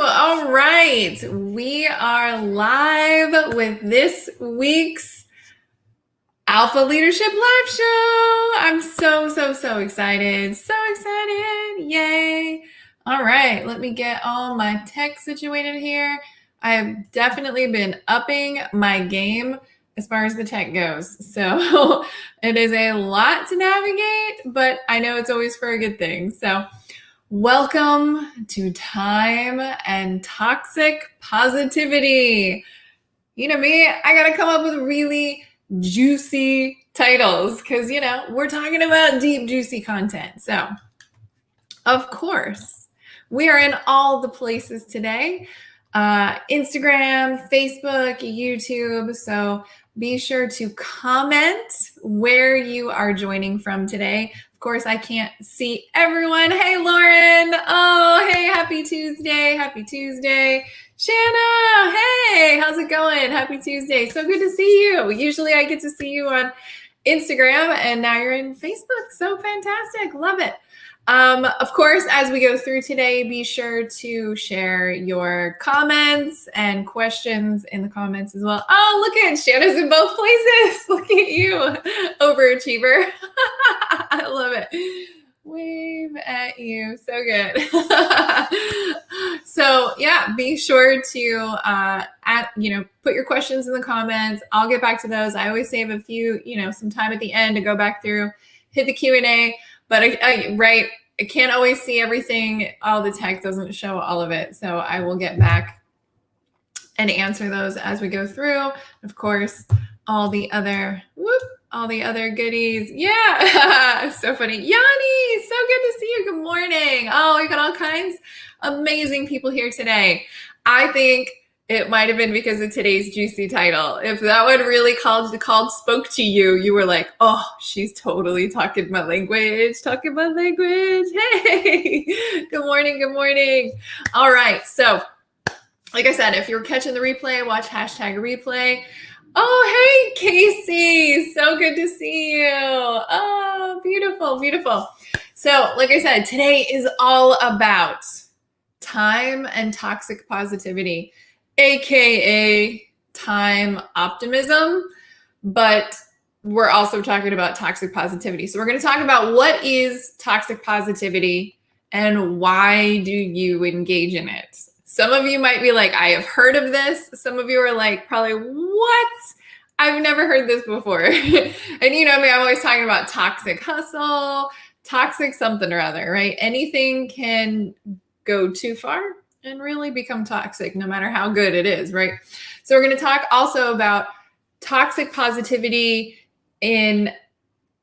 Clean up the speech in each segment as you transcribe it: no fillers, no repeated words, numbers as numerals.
All right, we are live with this week's Alpha Leadership Live Show. I'm so excited. So excited. Yay. All right, let me get all my tech situated here. I've definitely been upping my game as far as the tech goes. So it is a lot to navigate, but I know it's always for a good thing. So welcome to Time and Toxic Positivity. You know me, I gotta come up with really juicy titles because, we're talking about deep, juicy content. So, of course, we are in all the places today. Instagram, Facebook, YouTube. So be sure to comment where you are joining from today. Of course, I can't see everyone. Hey, Lauren. Oh, hey, happy Tuesday. Happy Tuesday. Shanna, hey, how's it going? Happy Tuesday. So good to see you. Usually I get to see you on Instagram and now you're in Facebook. So fantastic. Love it. Of course, as we go through today, be sure to share your comments and questions in the comments as well. Oh, look at Shanna's in both places. Look at you, overachiever. I love it. Wave at you. So good. So yeah, be sure to put your questions in the comments. I'll get back to those. I always save a few, some time at the end to go back through, hit the Q&A. But I can't always see everything. All the tech doesn't show all of it. So I will get back and answer those as we go through. Of course, all the other goodies. Yeah, so funny. Yanni, so good to see you. Good morning. Oh, we got all kinds of amazing people here today. I think it might have been because of today's juicy title. If that one really spoke to you, you were like, oh, she's totally talking my language. Hey, good morning. All right. So like I said, if you're catching the replay, watch #replay. Oh, hey, Casey. So good to see you. Oh, beautiful. So like I said, today is all about time and toxic positivity, AKA time optimism, but we're also talking about toxic positivity. So we're going to talk about what is toxic positivity and why do you engage in it? Some of you might be like, I have heard of this. Some of you are like, probably, what? I've never heard this before. And you know me, I'm always talking about toxic hustle, toxic something or other, right? Anything can go too far and really become toxic, no matter how good it is, right? So we're going to talk also about toxic positivity in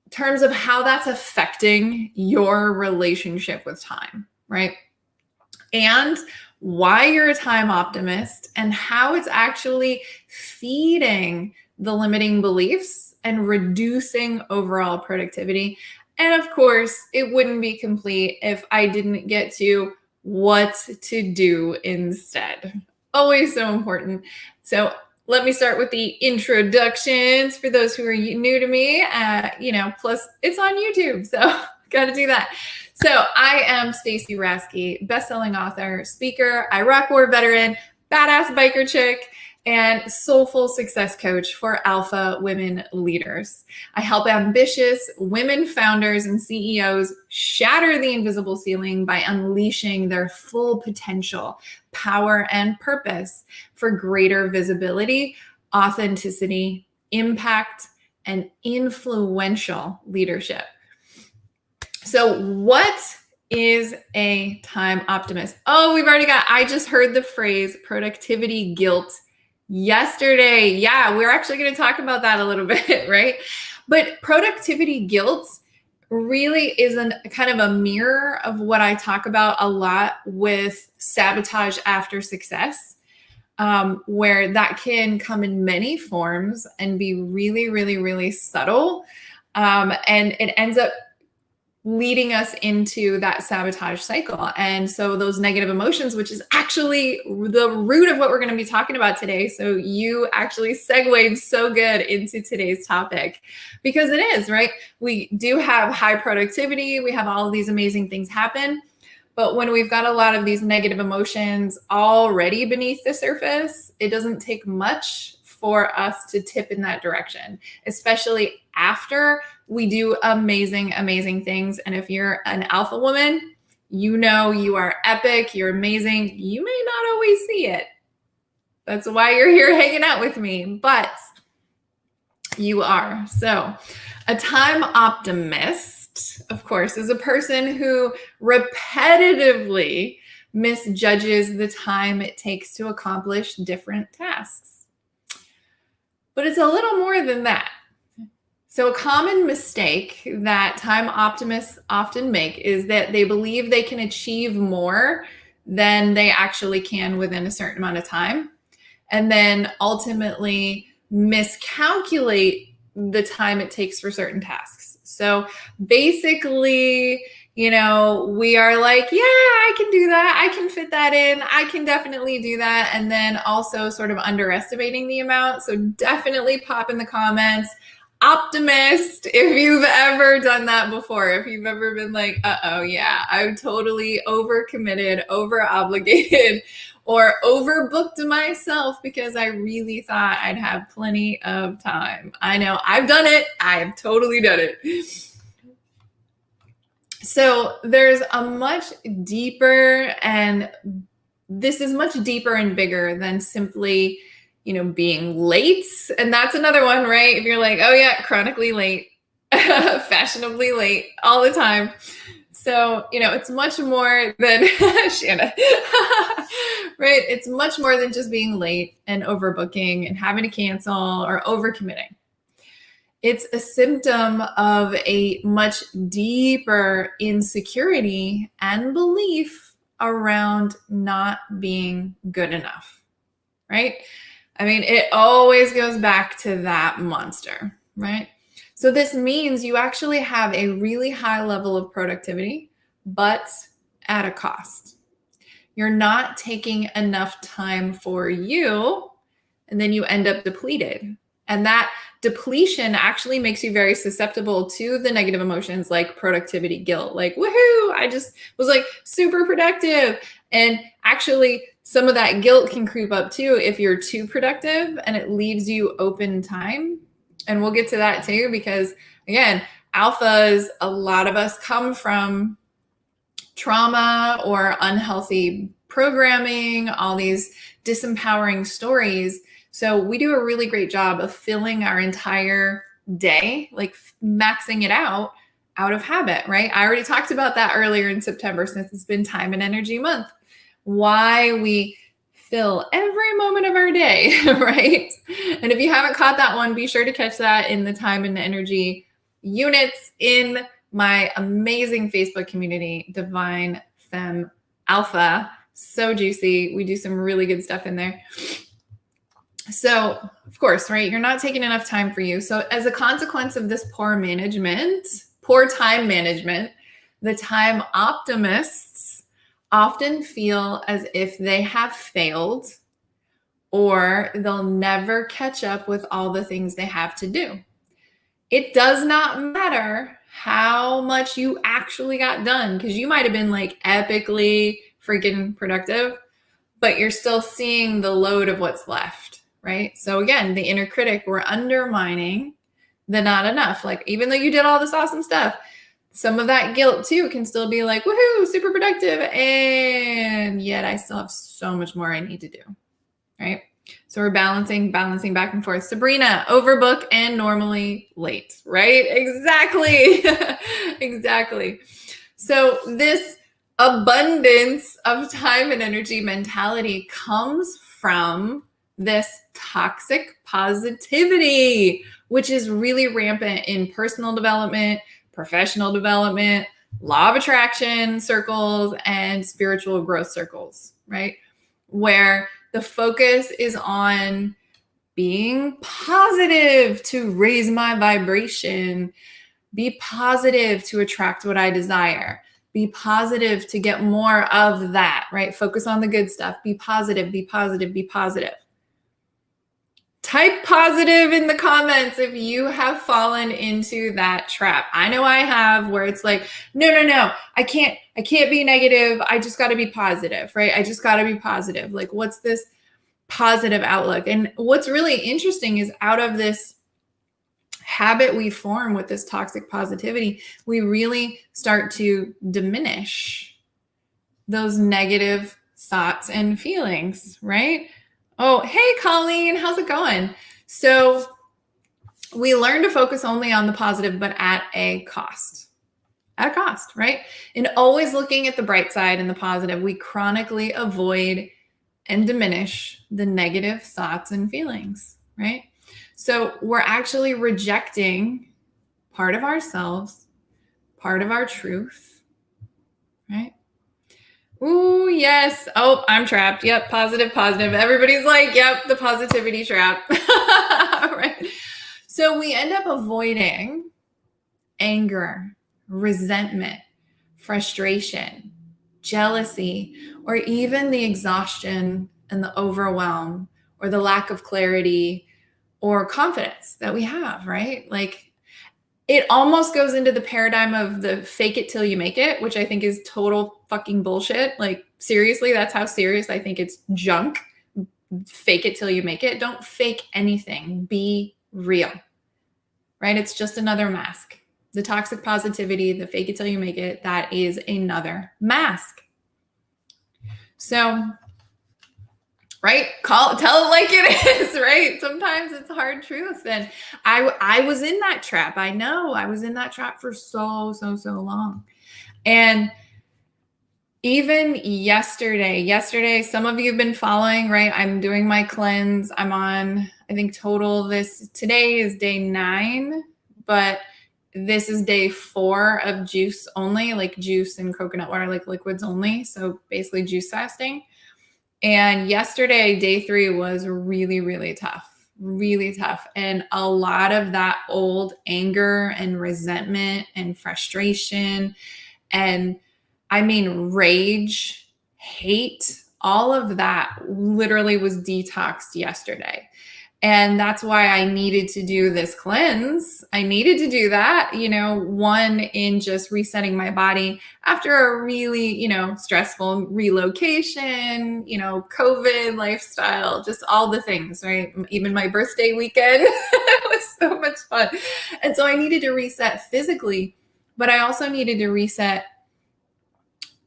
terms of how that's affecting your relationship with time, right? And why you're a time optimist and how it's actually feeding the limiting beliefs and reducing overall productivity. And of course, it wouldn't be complete if I didn't get to what to do instead. Always so important. So let me start with the introductions for those who are new to me. Plus it's on YouTube, so got to do that. So I am Stacey Rasky, best-selling author, speaker, Iraq War veteran, badass biker chick, and soulful success coach for alpha women leaders. I help ambitious women founders and CEOs shatter the invisible ceiling by unleashing their full potential, power, and purpose for greater visibility, authenticity, impact, and influential leadership. So what is a time optimist? Oh, I just heard the phrase productivity guilt yesterday. Yeah, we're actually going to talk about that a little bit, right? But productivity guilt really is kind of a mirror of what I talk about a lot with sabotage after success, where that can come in many forms and be really subtle. And it ends up leading us into that sabotage cycle. And so those negative emotions, which is actually the root of what we're going to be talking about today. So you actually segued so good into today's topic because it is, right? We do have high productivity. We have all of these amazing things happen, But when we've got a lot of these negative emotions already beneath the surface, it doesn't take much for us to tip in that direction, especially after we do amazing, amazing things. And if you're an alpha woman, you know you are epic, you're amazing. You may not always see it. That's why you're here hanging out with me, but you are. So a time optimist, of course, is a person who repetitively misjudges the time it takes to accomplish different tasks. But it's a little more than that. So a common mistake that time optimists often make is that they believe they can achieve more than they actually can within a certain amount of time, and then ultimately miscalculate the time it takes for certain tasks. So basically, we are like, yeah, I can do that. I can fit that in. I can definitely do that. And then also sort of underestimating the amount. So definitely pop in the comments, optimist, if you've ever done that before, if you've ever been like, yeah, I'm totally overcommitted, over obligated, or overbooked myself because I really thought I'd have plenty of time. I know I've done it. I've totally done it. So there's a much deeper, and this is much deeper and bigger than simply being late. And that's another one, right? If you're like, oh yeah, chronically late, fashionably late all the time. So, it's much more than Shanna, right? It's much more than just being late and overbooking and having to cancel or overcommitting. It's a symptom of a much deeper insecurity and belief around not being good enough, right? I mean, it always goes back to that monster, right? So this means you actually have a really high level of productivity, but at a cost. You're not taking enough time for you, and then you end up depleted. And that depletion actually makes you very susceptible to the negative emotions like productivity guilt, like, woohoo, I just was like super productive. And actually, some of that guilt can creep up too if you're too productive and it leaves you open time. And we'll get to that too, because again, alphas, a lot of us come from trauma or unhealthy programming, all these disempowering stories. So we do a really great job of filling our entire day, like maxing it out of habit, right? I already talked about that earlier in September, since it's been Time and Energy Month, why we fill every moment of our day, right? And if you haven't caught that one, be sure to catch that in the Time and Energy units in my amazing Facebook community, Divine Femme Alpha. So juicy. We do some really good stuff in there. So, of course, right, you're not taking enough time for you. So as a consequence of this poor time management, the time optimists often feel as if they have failed, or they'll never catch up with all the things they have to do. It does not matter how much you actually got done, because you might have been like epically freaking productive, but you're still seeing the load of what's left, right? So again, the inner critic, we're undermining the not enough. Like, even though you did all this awesome stuff, some of that guilt too can still be like, woohoo, super productive, and yet I still have so much more I need to do, right? So we're balancing back and forth. Sabrina, overbook and normally late, right? Exactly. Exactly. So this abundance of time and energy mentality comes from this toxic positivity, which is really rampant in personal development, professional development, law of attraction circles, and spiritual growth circles, right? Where the focus is on being positive to raise my vibration, be positive to attract what I desire, be positive to get more of that, right? Focus on the good stuff, be positive, be positive, be positive. Type positive in the comments if you have fallen into that trap. I know I have, where it's like, no, I can't be negative. I just got to be positive, right? I just got to be positive. Like, what's this positive outlook? And what's really interesting is, out of this habit we form with this toxic positivity, we really start to diminish those negative thoughts and feelings, right? Oh, hey, Colleen, how's it going? So we learn to focus only on the positive, but at a cost. At a cost, right? And always looking at the bright side and the positive, we chronically avoid and diminish the negative thoughts and feelings, right? So we're actually rejecting part of ourselves, part of our truth, right? Ooh, yes. Oh, I'm trapped. Yep, positive. Everybody's like, yep, the positivity trap. Right. So we end up avoiding anger, resentment, frustration, jealousy, or even the exhaustion and the overwhelm or the lack of clarity or confidence that we have, right? Like, it almost goes into the paradigm of the fake it till you make it, which I think is total fucking bullshit. Like, seriously, that's how serious I think it's junk. Fake it till you make it. Don't fake anything. Be real, right? It's just another mask. The toxic positivity, the fake it till you make it, that is another mask. So, right? Tell it like it is, right? Sometimes it's hard truth. And I was in that trap. I know I was in that trap for so long. And even yesterday, some of you have been following, right? I'm doing my cleanse. I'm on, I think today is day 9, but this is day 4 of juice only, like juice and coconut water, like liquids only. So basically juice fasting. And yesterday, day 3, was really tough. And a lot of that old anger and resentment and frustration, and I mean, rage, hate, all of that literally was detoxed yesterday. And that's why I needed to do this cleanse. I needed to do that, one, in just resetting my body after a really, stressful relocation, COVID lifestyle, just all the things, right? Even my birthday weekend, it was so much fun. And so I needed to reset physically, but I also needed to reset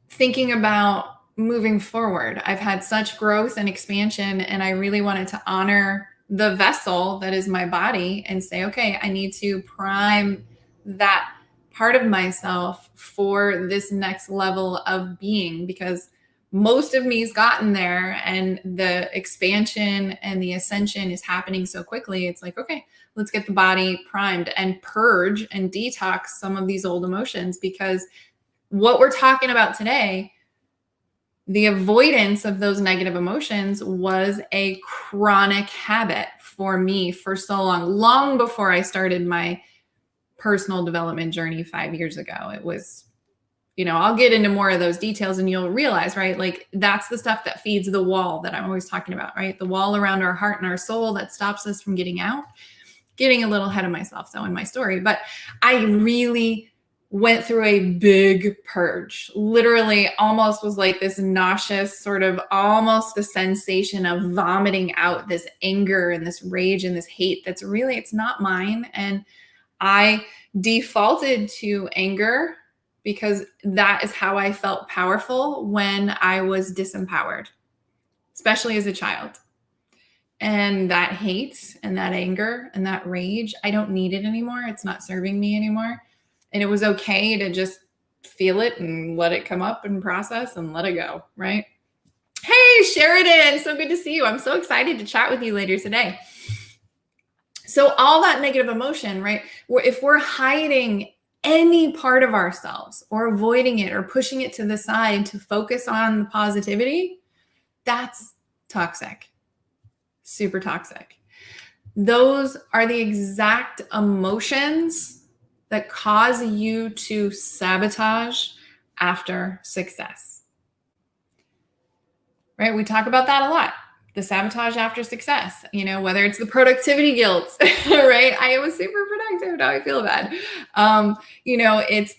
thinking about moving forward. I've had such growth and expansion, and I really wanted to honor the vessel that is my body and say, okay, I need to prime that part of myself for this next level of being, because most of me's gotten there and the expansion and the ascension is happening so quickly. It's like, okay, let's get the body primed and purge and detox some of these old emotions, because what we're talking about today, the avoidance of those negative emotions, was a chronic habit for me for so long before I started my personal development journey 5 years ago. It was, I'll get into more of those details and you'll realize, right? Like, that's the stuff that feeds the wall that I'm always talking about, right? The wall around our heart and our soul that stops us from getting out. Getting a little ahead of myself, though, in my story. But I really went through a big purge. Literally almost was like this nauseous sort of, almost the sensation of vomiting out this anger and this rage and this hate that's really, it's not mine. And I defaulted to anger because that is how I felt powerful when I was disempowered, especially as a child. And that hate and that anger and that rage, I don't need it anymore. It's not serving me anymore. And it was okay to just feel it and let it come up and process and let it go, right? Hey, Sheridan, so good to see you. I'm so excited to chat with you later today. So all that negative emotion, right? If we're hiding any part of ourselves or avoiding it or pushing it to the side to focus on the positivity, that's toxic. Super toxic. Those are the exact emotions that cause you to sabotage after success. Right? We talk about that a lot. the sabotage after success, whether it's the productivity guilt, right? I was super productive. Now I feel bad. It's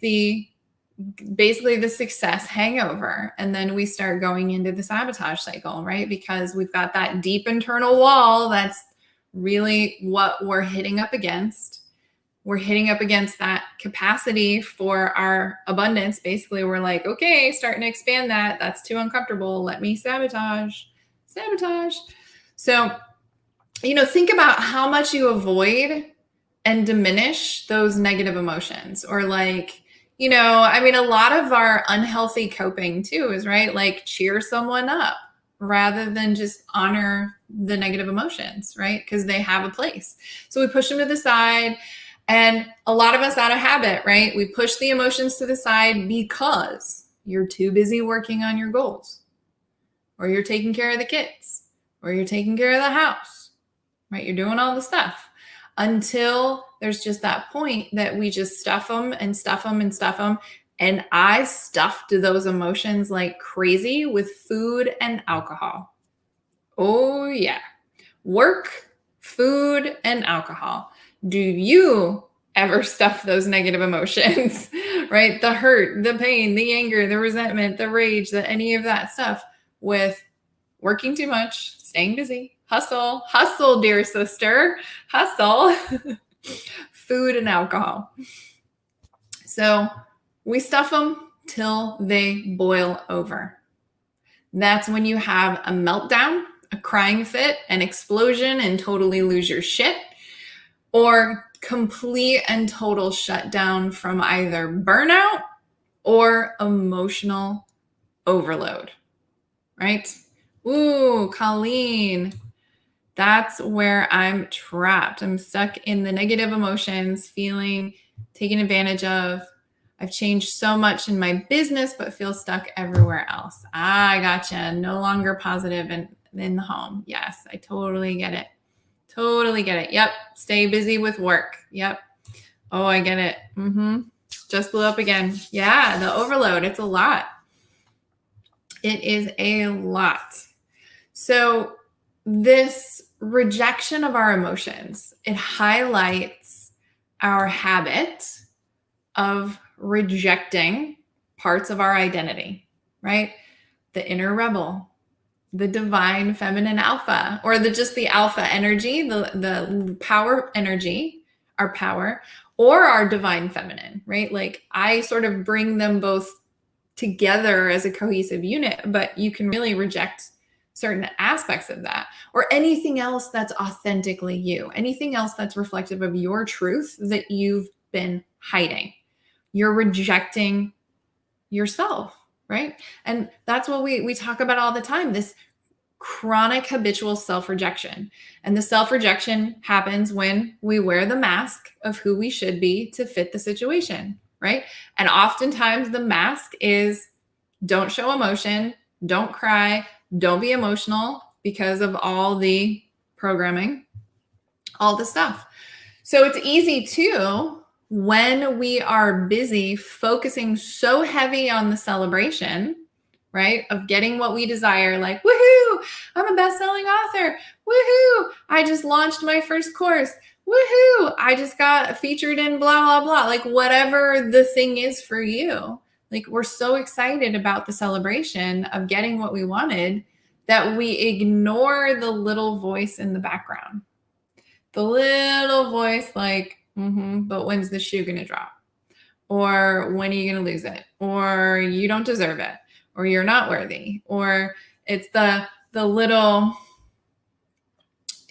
basically the success hangover. And then we start going into the sabotage cycle, right? Because we've got that deep internal wall. That's really what we're hitting up against. We're hitting up against that capacity for our abundance. Basically, we're like, okay, starting to expand that. That's too uncomfortable. Let me sabotage. So, think about how much you avoid and diminish those negative emotions, or a lot of our unhealthy coping too is, right, like cheer someone up rather than just honor the negative emotions, right? Because they have a place. So we push them to the side. And a lot of us out of habit, right? We push the emotions to the side because you're too busy working on your goals, or you're taking care of the kids, or you're taking care of the house, right? You're doing all the stuff until there's just that point that we just stuff them and stuff them and stuff them. And I stuffed those emotions like crazy with food and alcohol. Oh, yeah. Work, food, and alcohol. Do you ever stuff those negative emotions, right? The hurt, the pain, the anger, the resentment, the rage, any of that stuff with working too much, staying busy, hustle, dear sister, hustle, food and alcohol. So we stuff them till they boil over. That's when you have a meltdown, a crying fit, an explosion, and totally lose your shit, or complete and total shutdown from either burnout or emotional overload, right? Ooh, Colleen, that's where I'm trapped. I'm stuck in the negative emotions, feeling taken advantage of. I've changed so much in my business, but feel stuck everywhere else. I gotcha. No longer positive in the home. Yes, I totally get it. Yep. Stay busy with work. Yep. Oh, I get it. Just blew up again. Yeah, the overload. It's a lot. It is a lot. So this rejection of our emotions, it highlights our habit of rejecting parts of our identity, right? The inner rebel, the divine feminine alpha, or the alpha energy, the power energy, our power, or our divine feminine, right? Like I sort of bring them both together as a cohesive unit, but you can really reject certain aspects of that, or anything else that's authentically you, anything else that's reflective of your truth that you've been hiding. You're rejecting yourself, right? And that's what we talk about all the time, this chronic habitual self-rejection. And the self-rejection happens when we wear the mask of who we should be to fit the situation, right? And oftentimes the mask is don't show emotion, don't cry, don't be emotional because of all the programming, all the stuff. So it's easy too, when we are busy focusing so heavy on the celebration, right, of getting what we desire, like, woohoo, I'm a best-selling author, woohoo, I just launched my first course, woohoo, I just got featured in blah, blah, blah, like whatever the thing is for you. Like we're so excited about the celebration of getting what we wanted that we ignore the little voice in the background. The little voice like, but when's the shoe going to drop? Or when are you going to lose it? Or you don't deserve it? Or you're not worthy? Or it's the little,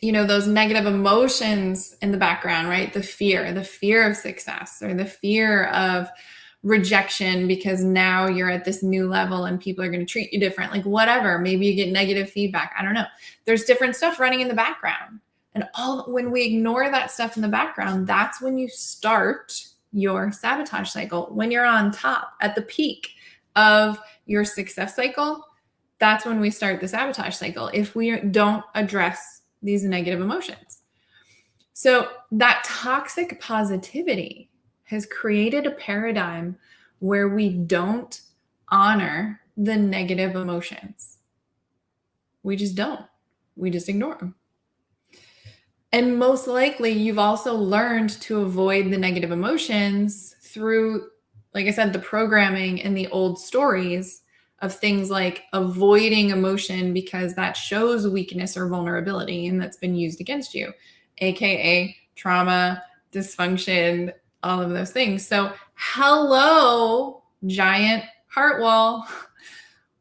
those negative emotions in the background, right? The fear of success, or the fear of rejection because now you're at this new level and people are going to treat you different, like whatever. Maybe you get negative feedback. I don't know. There's different stuff running in the background. And when we ignore that stuff in the background, that's when you start your sabotage cycle. When you're on top at the peak of your success cycle, that's when we start the sabotage cycle if we don't address these negative emotions. So that toxic positivity has created a paradigm where we don't honor the negative emotions. We just don't. We just ignore them. And most likely, you've also learned to avoid the negative emotions through, like I said, the programming and the old stories of things like avoiding emotion because that shows weakness or vulnerability, and that's been used against you, AKA trauma, dysfunction, all of those things. So, hello, giant heart wall,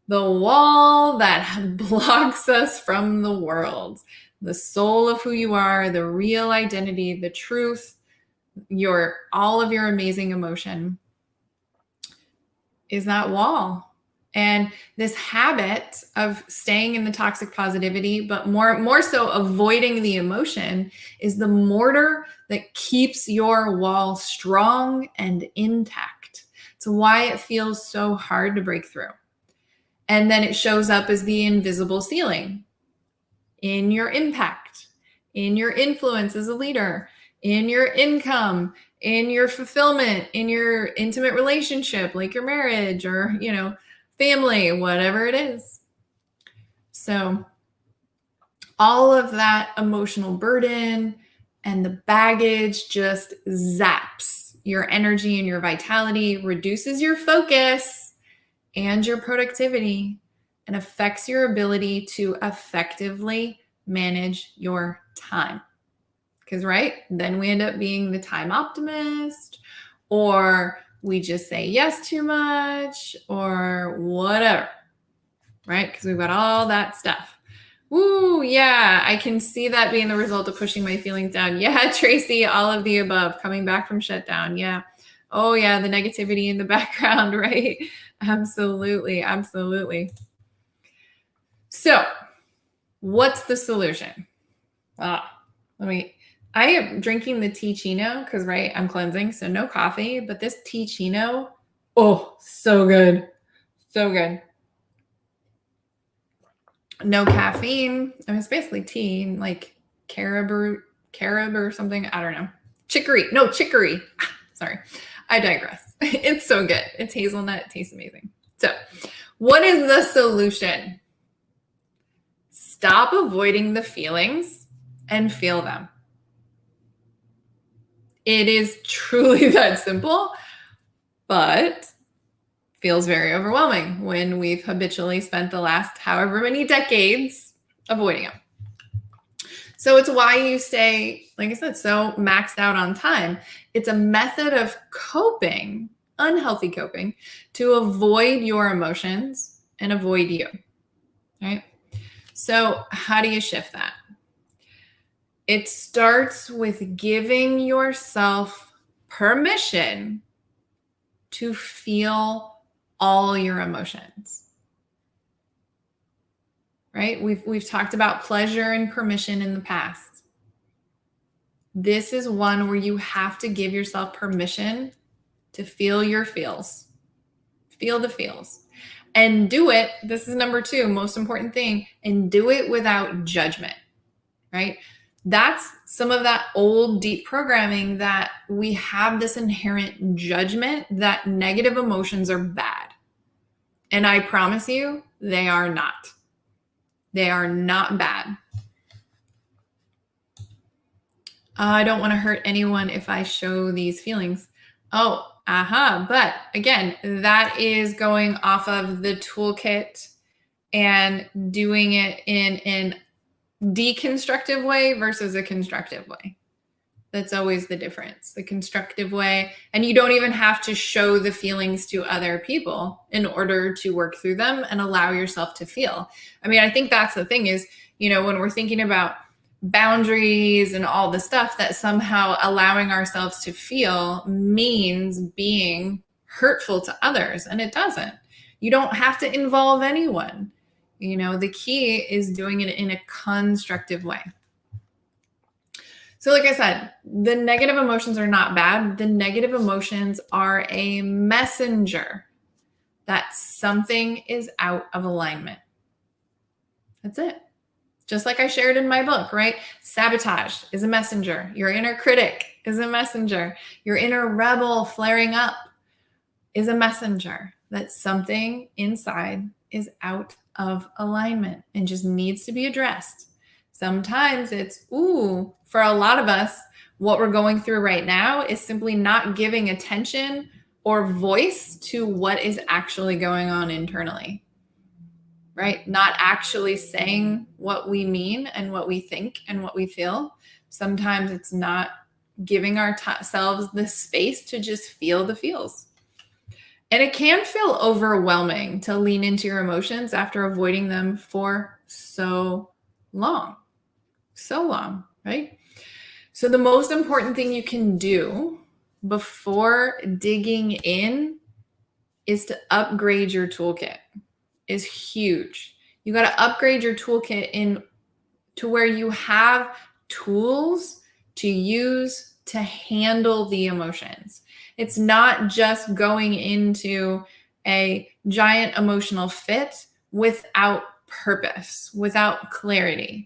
the wall that blocks us from the world. The soul of who you are, the real identity, the truth, all of your amazing emotion is that wall. And this habit of staying in the toxic positivity, but more so avoiding the emotion, is the mortar that keeps your wall strong and intact. It's why it feels so hard to break through. And then it shows up as the invisible ceiling in your impact, in your influence as a leader, in your income, in your fulfillment, in your intimate relationship, like your marriage or, family, whatever it is. So all of that emotional burden and the baggage just zaps your energy and your vitality, reduces your focus and your productivity, and affects your ability to effectively manage your time. Because, right, then we end up being the time optimist, or we just say yes too much, or whatever, right? Because we've got all that stuff. Woo, yeah, I can see that being the result of pushing my feelings down. Yeah, Tracy, all of the above, coming back from shutdown. Yeah. Oh, yeah, the negativity in the background, right? Absolutely, absolutely. So, what's the solution? I am drinking the tea chino because, right, I'm cleansing, so no coffee, but this tea chino, oh, so good. So good. No caffeine. I mean, it's basically tea, like carob or something. I don't know. Chicory. Sorry. I digress. It's so good. It's hazelnut. It tastes amazing. So, what is the solution? Stop avoiding the feelings and feel them. It is truly that simple, but feels very overwhelming when we've habitually spent the last however many decades avoiding them. So it's why you stay, like I said, so maxed out on time. It's a method of coping, unhealthy coping, to avoid your emotions and avoid you, right? So how do you shift that? It starts with giving yourself permission to feel all your emotions. Right? We've talked about pleasure and permission in the past. This is one where you have to give yourself permission to feel your feels. Feel the feels. And do it, this is number 2, most important thing, and do it without judgment. Right? That's some of that old deep programming that we have this inherent judgment that negative emotions are bad. And I promise you, they are not. They are not bad. I don't want to hurt anyone if I show these feelings. But again, that is going off of the toolkit and doing it in an deconstructive way versus a constructive way. That's always the difference, the constructive way. And you don't even have to show the feelings to other people in order to work through them and allow yourself to feel. I mean, I think that's the thing is, when we're thinking about boundaries and all the stuff, that somehow allowing ourselves to feel means being hurtful to others. And it doesn't. You don't have to involve anyone. The key is doing it in a constructive way. So like I said, the negative emotions are not bad. The negative emotions are a messenger that something is out of alignment. That's it. Just like I shared in my book, right? Sabotage is a messenger. Your inner critic is a messenger. Your inner rebel flaring up is a messenger that something inside is out of alignment and just needs to be addressed. Sometimes it's, ooh, for a lot of us, what we're going through right now is simply not giving attention or voice to what is actually going on internally, right? Not actually saying what we mean and what we think and what we feel. Sometimes it's not giving ourselves the space to just feel the feels. And it can feel overwhelming to lean into your emotions after avoiding them for so long. So long, right? So the most important thing you can do before digging in is to upgrade your toolkit. Is huge. You got to upgrade your toolkit in to where you have tools to use to handle the emotions. It's not just going into a giant emotional fit without purpose, without clarity.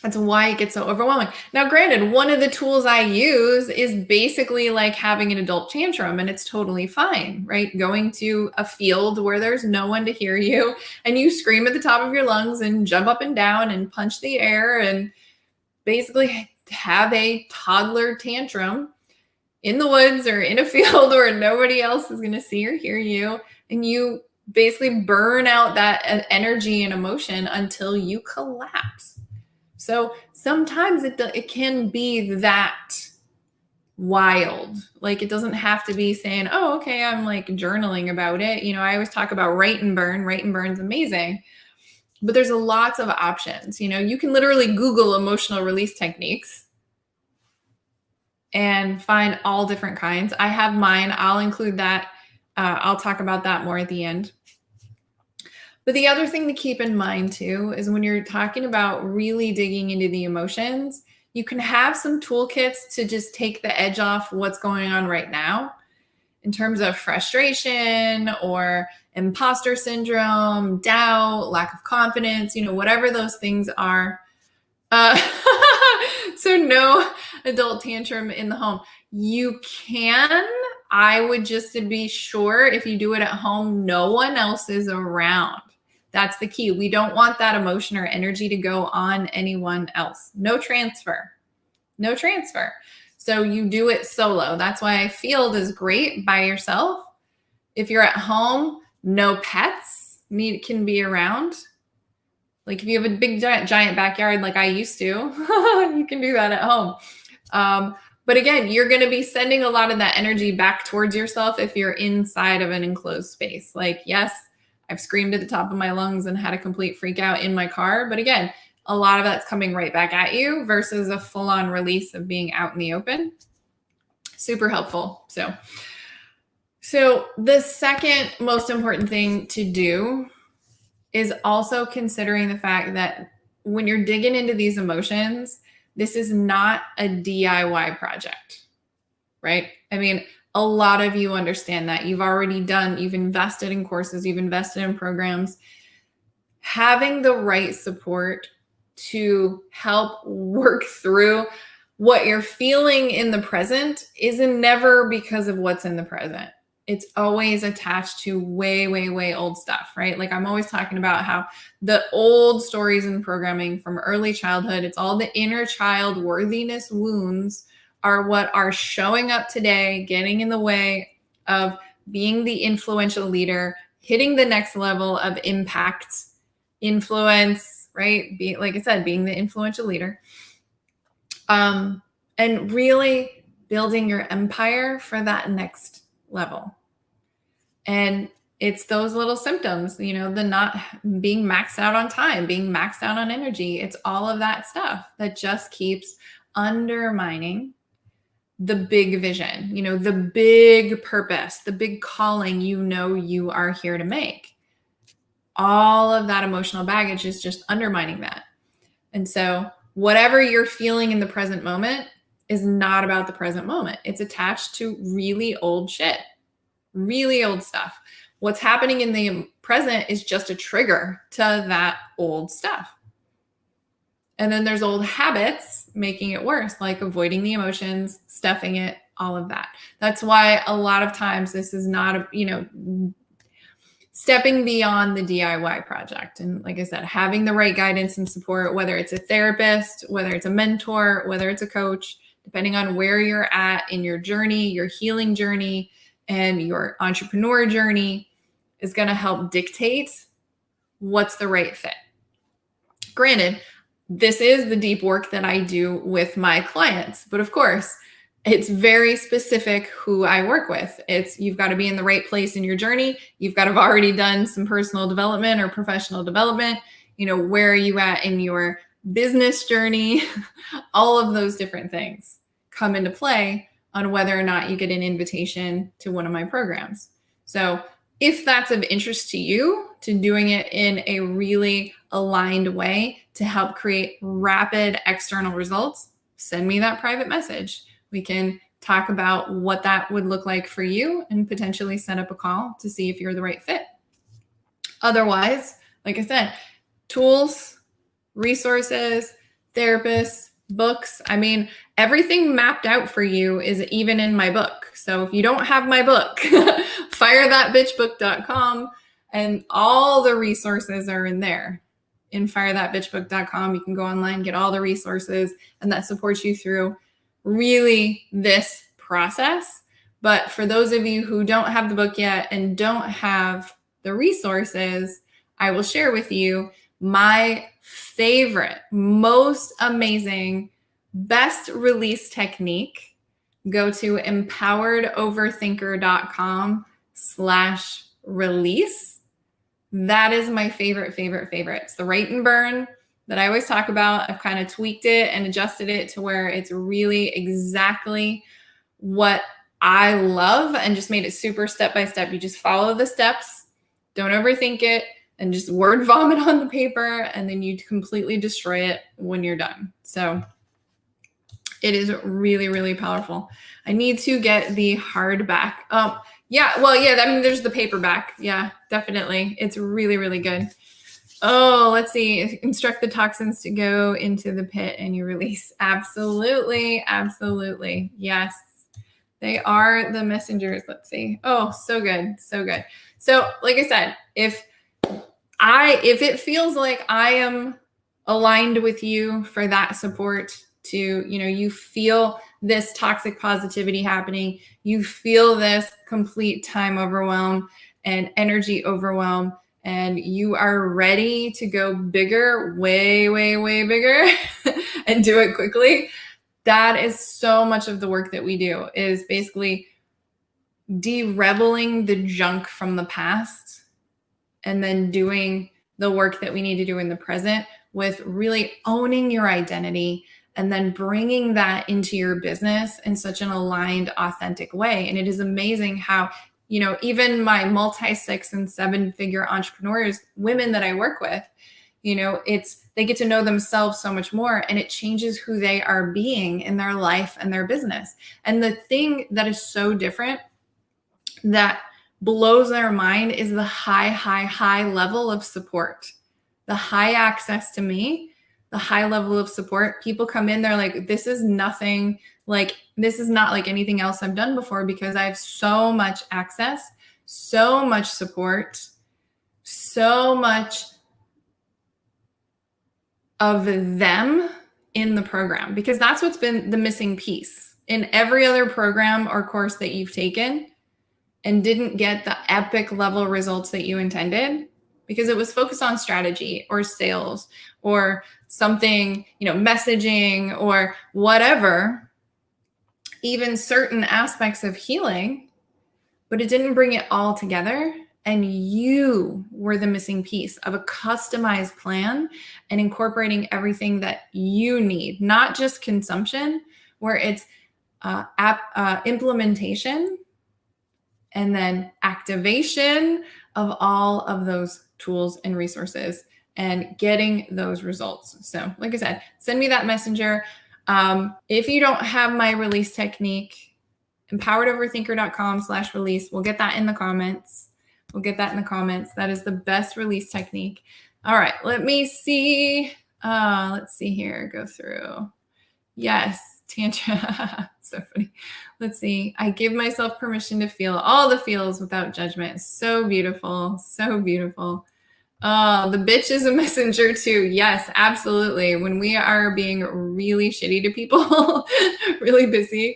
That's why it gets so overwhelming. Now, granted, one of the tools I use is basically like having an adult tantrum, and it's totally fine, right? Going to a field where there's no one to hear you, and you scream at the top of your lungs and jump up and down and punch the air and basically have a toddler tantrum in the woods or in a field where nobody else is going to see or hear you. And you basically burn out that energy and emotion until you collapse. So sometimes it can be that wild. Like it doesn't have to be saying, oh, okay, I'm like journaling about it. You know, I always talk about write and burn. Write and burn's amazing. But there's lots of options. You know, you can literally Google emotional release techniques and find all different kinds. I have mine. I'll include that. I'll talk about that more at the end. But the other thing to keep in mind too is when you're talking about really digging into the emotions, you can have some toolkits to just take the edge off what's going on right now in terms of frustration or imposter syndrome, doubt, lack of confidence, you know, whatever those things are. So no adult tantrum in the home. You can, I would just to be sure if you do it at home, no one else is around. That's the key. We don't want that emotion or energy to go on anyone else. No transfer. No transfer. So you do it solo. That's why field is great by yourself. If you're at home, no pets can be around. Like if you have a big giant backyard like I used to, you can do that at home. But again, you're going to be sending a lot of that energy back towards yourself if you're inside of an enclosed space. Like, yes, I've screamed at the top of my lungs and had a complete freak out in my car. But again, a lot of that's coming right back at you versus a full-on release of being out in the open. Super helpful. So the second most important thing to do is also considering the fact that when you're digging into these emotions, this is not a DIY project, right? I mean, a lot of you understand that. You've invested in courses, you've invested in programs. Having the right support to help work through what you're feeling in the present is never because of what's in the present. It's always attached to way, way, way old stuff, right? Like I'm always talking about how the old stories in programming from early childhood, it's all the inner child worthiness wounds are what are showing up today, getting in the way of being the influential leader, hitting the next level of impact, influence, right? Like I said, being the influential leader. And really building your empire for that next level. And it's those little symptoms, you know, the not being maxed out on time, being maxed out on energy. It's all of that stuff that just keeps undermining the big vision, you know, the big purpose, the big calling, you know, you are here to make. All of that emotional baggage is just undermining that. And so whatever you're feeling in the present moment is not about the present moment. It's attached to really old shit, really old stuff. What's happening in the present is just a trigger to that old stuff. And then there's old habits making it worse, like avoiding the emotions, stuffing it, all of that. That's why a lot of times this is not, stepping beyond the DIY project. And like I said, having the right guidance and support, whether it's a therapist, whether it's a mentor, whether it's a coach, depending on where you're at in your journey, your healing journey, and your entrepreneur journey, is going to help dictate what's the right fit. Granted, this is the deep work that I do with my clients, but of course, it's very specific who I work with. You've got to be in the right place in your journey. You've got to have already done some personal development or professional development. Where are you at in your business journey? All of those different things come into play on whether or not you get an invitation to one of my programs. So if that's of interest to you, to doing it in a really aligned way to help create rapid external results, send me that private message. We can talk about what that would look like for you and potentially set up a call to see if you're the right fit. Otherwise, like I said, tools, resources, therapists, books. I mean, everything mapped out for you is even in my book. So if you don't have my book, firethatbitchbook.com, and all the resources are in there. In firethatbitchbook.com, you can go online, get all the resources, and that supports you through really this process. But for those of you who don't have the book yet and don't have the resources, I will share with you my favorite, most amazing, best release technique. Go to empoweredoverthinker.com/release. That is my favorite. It's the write and burn that I always talk about. I've kind of tweaked it and adjusted it to where it's really exactly what I love and just made it super step-by-step. You just follow the steps, don't overthink it, and just word vomit on the paper, and then you completely destroy it when you're done. So it is really, really powerful. I need to get the hardback. I mean, there's the paperback. Yeah, definitely. It's really, really good. Oh, let's see. Instruct the toxins to go into the pit and you release. Absolutely. Yes. They are the messengers. Let's see. Oh, so good. So like I said, if it feels like I am aligned with you for that support to, you feel this toxic positivity happening, you feel this complete time overwhelm and energy overwhelm, and you are ready to go bigger, way, way, way bigger and do it quickly, that is so much of the work that we do, is basically de-rebelling the junk from the past and then doing the work that we need to do in the present with really owning your identity and then bringing that into your business in such an aligned, authentic way. And it is amazing how, even my multi-6 and 7-figure entrepreneurs, women that I work with, they get to know themselves so much more, and it changes who they are being in their life and their business. And the thing that is so different that blows their mind is the high level of support, the high access to me, the high level of support. People come in, they're like, this is not like anything else I've done before, because I have so much access, so much support, so much of them in the program, because that's what's been the missing piece in every other program or course that you've taken and didn't get the epic level results that you intended, because it was focused on strategy or sales or something, messaging or whatever, even certain aspects of healing, but it didn't bring it all together. And you were the missing piece of a customized plan and incorporating everything that you need, not just consumption, where it's implementation and then activation of all of those tools and resources and getting those results. So like I said, send me that messenger. If you don't have my release technique, empoweredoverthinker.com/release. We'll get that in the comments. That is the best release technique. All right, let me see. Let's see here, go through. Yes, Tantra. So funny. Let's see. I give myself permission to feel all the feels without judgment. So beautiful. So beautiful. Oh, the bitch is a messenger too. Yes, absolutely. When we are being really shitty to people, really busy.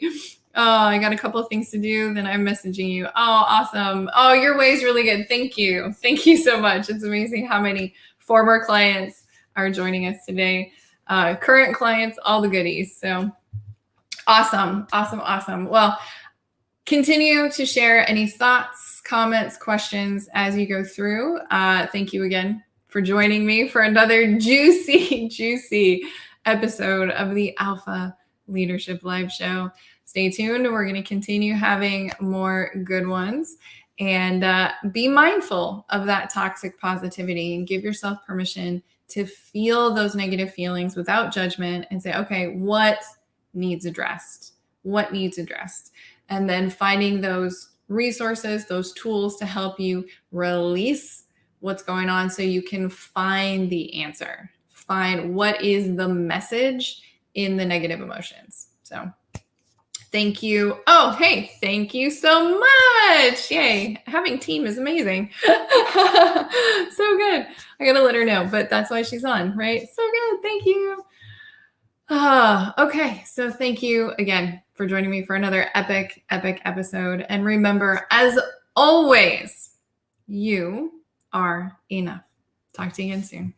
Oh, I got a couple of things to do. Then I'm messaging you. Oh, awesome. Oh, your way is really good. Thank you. Thank you so much. It's amazing how many former clients are joining us today. Current clients, all the goodies. So awesome. Awesome. Awesome. Well, continue to share any thoughts, comments, questions as you go through. Thank you again for joining me for another juicy, juicy episode of the Alpha Leadership Live Show. Stay tuned. We're going to continue having more good ones. And be mindful of that toxic positivity and give yourself permission to feel those negative feelings without judgment and say, okay, what needs addressed? What needs addressed? And then finding those resources, those tools to help you release what's going on so you can find the answer, find what is the message in the negative emotions. So thank you. Oh, hey, thank you so much. Yay. Having team is amazing. So good. I got to let her know, but that's why she's on, right? So good. Thank you. Okay. So thank you again for joining me for another epic, epic episode. And remember, as always, you are enough. Talk to you again soon.